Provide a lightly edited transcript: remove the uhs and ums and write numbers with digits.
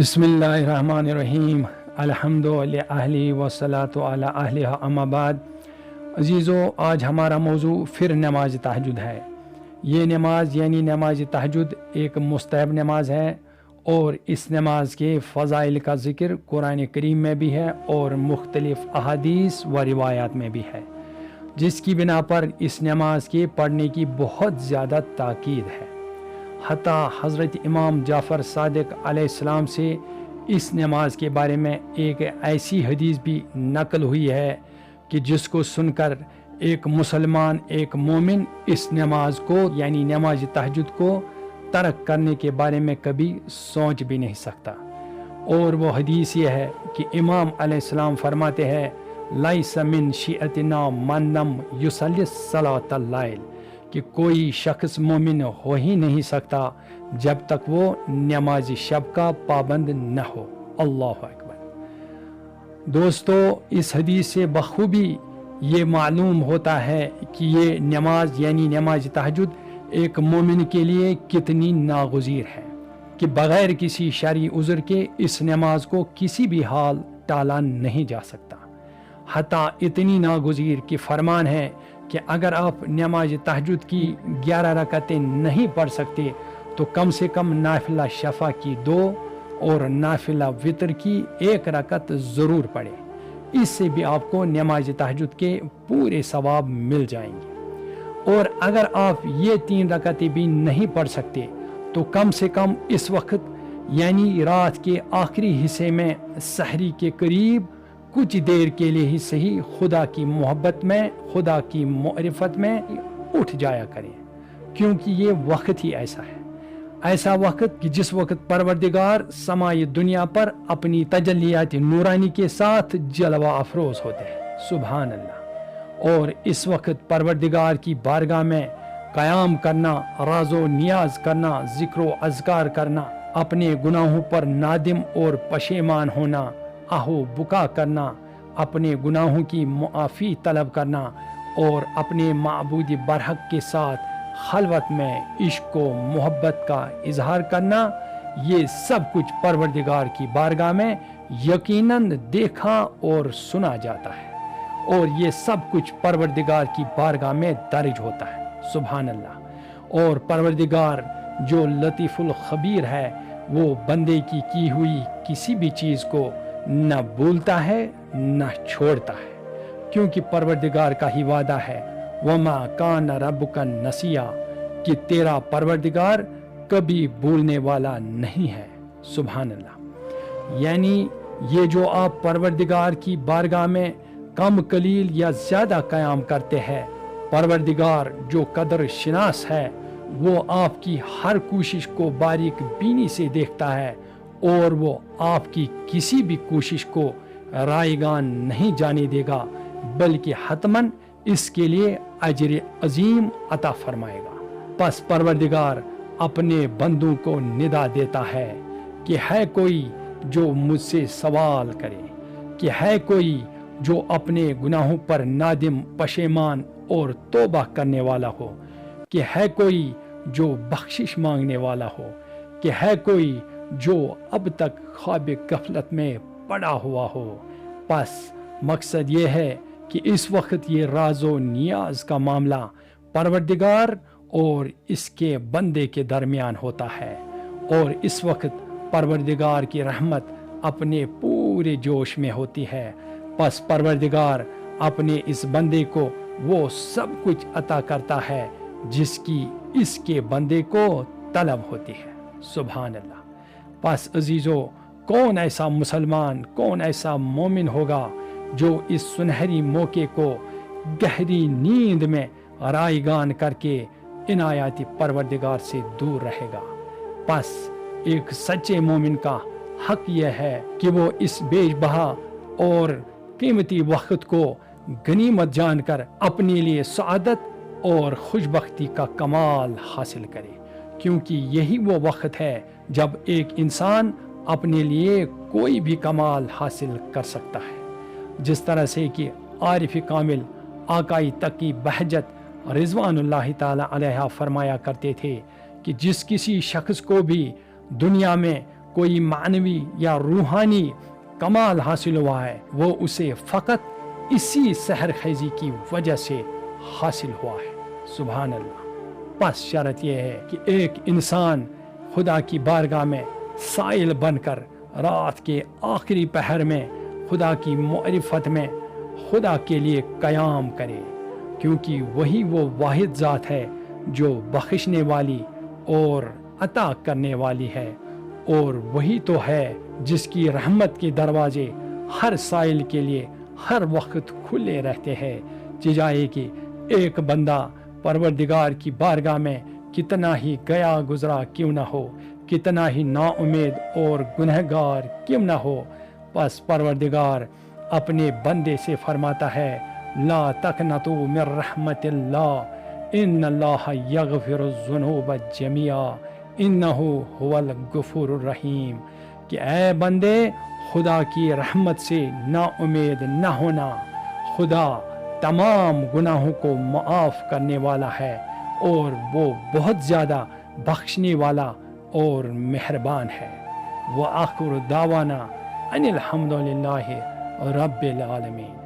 بسم اللہ الرحمن الرحیم الحمد للہ والصلاۃ علی اہلہا اما بعد۔ عزیزو، آج ہمارا موضوع پھر نماز تہجد ہے۔ یہ نماز یعنی نماز تہجد ایک مستحب نماز ہے اور اس نماز کے فضائل کا ذکر قرآن کریم میں بھی ہے اور مختلف احادیث و روایات میں بھی ہے، جس کی بنا پر اس نماز کے پڑھنے کی بہت زیادہ تاکید ہے۔ حتیٰ حضرت امام جعفر صادق علیہ السلام سے اس نماز کے بارے میں ایک ایسی حدیث بھی نقل ہوئی ہے کہ جس کو سن کر ایک مسلمان، ایک مومن اس نماز کو یعنی نماز تہجد کو ترک کرنے کے بارے میں کبھی سوچ بھی نہیں سکتا۔ اور وہ حدیث یہ ہے کہ امام علیہ السلام فرماتے ہیں، لیس من شیعتنا من لم یصلی صلاۃ اللیل، کہ کوئی شخص مومن ہو ہی نہیں سکتا جب تک وہ نماز شب کا پابند نہ ہو۔ اللہ اکبر۔ دوستو، اس حدیث سے بخوبی یہ معلوم ہوتا ہے کہ یہ نماز یعنی نماز تہجد ایک مومن کے لیے کتنی ناگزیر ہے کہ بغیر کسی شرعی عذر کے اس نماز کو کسی بھی حال ٹالا نہیں جا سکتا۔ حتیٰ اتنی ناگزیر کہ فرمان ہے کہ اگر آپ نماز تہجد کی 11 رکعتیں نہیں پڑھ سکتے تو کم سے کم نافلہ شفع کی 2 اور نافلہ وتر کی 1 رکعت ضرور پڑھیں۔ اس سے بھی آپ کو نماز تہجد کے پورے ثواب مل جائیں گے۔ اور اگر آپ یہ 3 رکعتیں بھی نہیں پڑھ سکتے تو کم سے کم اس وقت یعنی رات کے آخری حصے میں سحری کے قریب کچھ دیر کے لیے ہی صحیح خدا کی محبت میں، خدا کی معرفت میں اٹھ جایا کریں، کیونکہ یہ وقت ہی ایسا ہے، ایسا وقت کہ جس وقت پروردگار سمائی دنیا پر اپنی تجلیات نورانی کے ساتھ جلوہ افروز ہوتے ہیں۔ سبحان اللہ۔ اور اس وقت پروردگار کی بارگاہ میں قیام کرنا، راز و نیاز کرنا، ذکر و اذکار کرنا، اپنے گناہوں پر نادم اور پشیمان ہونا، آہو بکا کرنا، اپنے گناہوں کی معافی طلب کرنا اور اپنے معبود برحق کے ساتھ خلوت میں عشق و محبت کا اظہار کرنا، یہ سب کچھ پروردگار کی بارگاہ میں یقیناً دیکھا اور سنا جاتا ہے، اور یہ سب کچھ پروردگار کی بارگاہ میں درج ہوتا ہے۔ سبحان اللہ۔ اور پروردگار جو لطیف الخبیر ہے، وہ بندے کی ہوئی کسی بھی چیز کو نہ بھولتا ہے نہ چھوڑتا ہے، کیونکہ پروردگار کا ہی وعدہ ہے، وما کان ربک نسیا، کہ تیرا پروردگار کبھی بھولنے والا نہیں ہے۔ سبحان اللہ۔ یعنی یہ جو آپ پروردگار کی بارگاہ میں کم قلیل یا زیادہ قیام کرتے ہیں، پروردگار جو قدر شناس ہے، وہ آپ کی ہر کوشش کو باریک بینی سے دیکھتا ہے اور وہ آپ کی کسی بھی کوشش کو رائیگان نہیں جانے دے گا، بلکہ حتماً اس کے لیے اجر عظیم عطا فرمائے گا۔ پس پروردگار اپنے بندوں کو ندا دیتا ہے کہ ہے کوئی جو مجھ سے سوال کرے، کہ ہے کوئی جو اپنے گناہوں پر نادم، پشیمان اور توبہ کرنے والا ہو، کہ ہے کوئی جو بخشش مانگنے والا ہو، کہ ہے کوئی جو اب تک خواب غفلت میں پڑا ہوا ہو۔ پس مقصد یہ ہے کہ اس وقت یہ راز و نیاز کا معاملہ پروردگار اور اس کے بندے کے درمیان ہوتا ہے، اور اس وقت پروردگار کی رحمت اپنے پورے جوش میں ہوتی ہے۔ پس پروردگار اپنے اس بندے کو وہ سب کچھ عطا کرتا ہے جس کی اس کے بندے کو طلب ہوتی ہے۔ سبحان اللہ۔ پس عزیزو، کون ایسا مسلمان، کون ایسا مومن ہوگا جو اس سنہری موقع کو گہری نیند میں رائیگان کر کے عنایات پروردگار سے دور رہے گا؟ پس ایک سچے مومن کا حق یہ ہے کہ وہ اس بیش بہا اور قیمتی وقت کو غنیمت جان کر اپنے لیے سعادت اور خوشبختی کا کمال حاصل کرے، کیونکہ یہی وہ وقت ہے جب ایک انسان اپنے لیے کوئی بھی کمال حاصل کر سکتا ہے۔ جس طرح سے کہ عارف کامل آقائی تقی بہجت رضوان اللہ تعالی علیہ فرمایا کرتے تھے کہ جس کسی شخص کو بھی دنیا میں کوئی معنوی یا روحانی کمال حاصل ہوا ہے وہ اسے فقط اسی سحر خیزی کی وجہ سے حاصل ہوا ہے۔ سبحان اللہ۔ بس شرط یہ ہے کہ ایک انسان خدا کی بارگاہ میں سائل بن کر رات کے آخری پہر میں خدا کی معرفت میں خدا کے لیے قیام کرے، کیونکہ وہی وہ واحد ذات ہے جو بخشنے والی اور عطا کرنے والی ہے، اور وہی تو ہے جس کی رحمت کے دروازے ہر سائل کے لیے ہر وقت کھلے رہتے ہیں، چاہے کہ ایک بندہ پروردگار کی بارگاہ میں کتنا ہی گیا گزرا کیوں نہ ہو، کتنا ہی نا امید اور گنہگار کیوں نہ ہو، بس پروردگار اپنے بندے سے فرماتا ہے لا تقنطوا من رحمت اللہ ان اللہ یغفر الذنوب جميعا انہ هو الغفور الرحیم، کہ اے بندے خدا کی رحمت سے نا امید نہ ہونا، خدا تمام گناہوں کو معاف کرنے والا ہے اور وہ بہت زیادہ بخشنے والا اور مہربان ہے۔ وآخر دعوانا ان الحمد للہ رب العالمین۔